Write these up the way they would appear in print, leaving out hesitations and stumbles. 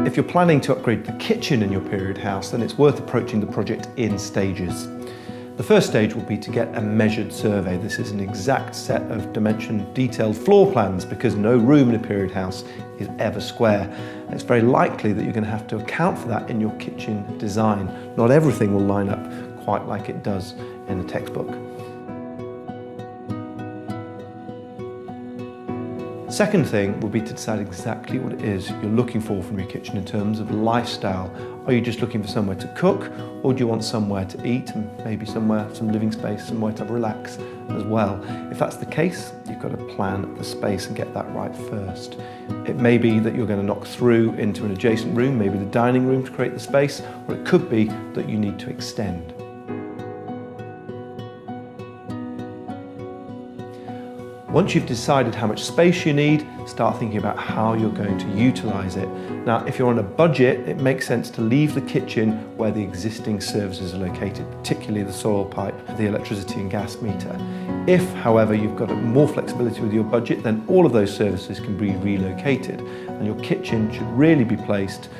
If you're planning to upgrade the kitchen in your period house, then it's worth approaching the project in stages. The first stage will be to get a measured survey. This is an exact set of dimension detailed floor plans because no room in a period house is ever square. And it's very likely that you're going to have to account for that in your kitchen design. Not everything will line up quite like it does in a textbook. Second thing will be to decide exactly what it is you're looking for from your kitchen in terms of lifestyle. Are you just looking for somewhere to cook, or do you want somewhere to eat and maybe somewhere, some living space, somewhere to relax as well? If that's the case, you've got to plan the space and get that right first. It may be that you're going to knock through into an adjacent room, maybe the dining room to create the space, or it could be that you need to extend. Once you've decided how much space you need, start thinking about how you're going to utilise it. Now, if you're on a budget, it makes sense to leave the kitchen where the existing services are located, particularly the soil pipe, the electricity and gas meter. If, however, you've got more flexibility with your budget, then all of those services can be relocated, and your kitchen should really be placed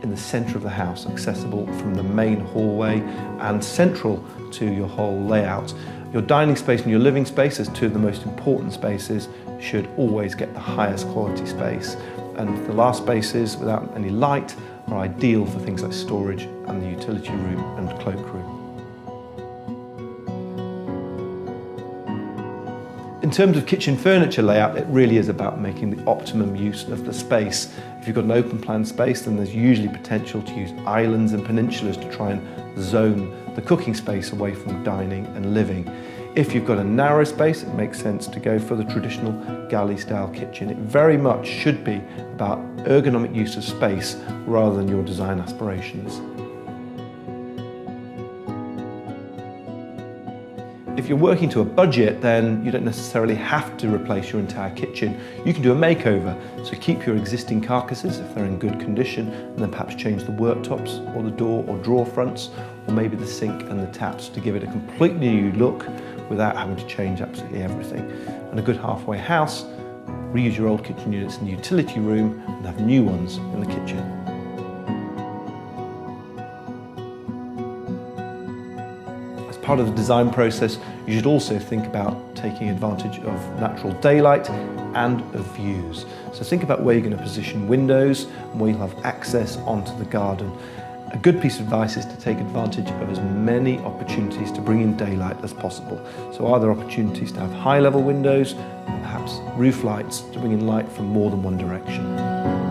in the centre of the house, accessible from the main hallway and central to your whole layout. Your dining space and your living space, as two of the most important spaces, should always get the highest quality space. And the last spaces, without any light, are ideal for things like storage and the utility room and cloakroom. In terms of kitchen furniture layout, it really is about making the optimum use of the space. If you've got an open plan space, then there's usually potential to use islands and peninsulas to try and zone the cooking space away from dining and living. If you've got a narrow space, it makes sense to go for the traditional galley-style kitchen. It very much should be about ergonomic use of space rather than your design aspirations. If you're working to a budget, then you don't necessarily have to replace your entire kitchen. You can do a makeover, so keep your existing carcasses if they're in good condition, and then perhaps change the worktops or the door or drawer fronts, or maybe the sink and the taps to give it a completely new look without having to change absolutely everything. And a good halfway house, reuse your old kitchen units in the utility room and have new ones in the kitchen. Part of the design process, you should also think about taking advantage of natural daylight and of views. So think about where you're going to position windows and where you'll have access onto the garden. A good piece of advice is to take advantage of as many opportunities to bring in daylight as possible. So are there opportunities to have high-level windows, or perhaps roof lights to bring in light from more than one direction?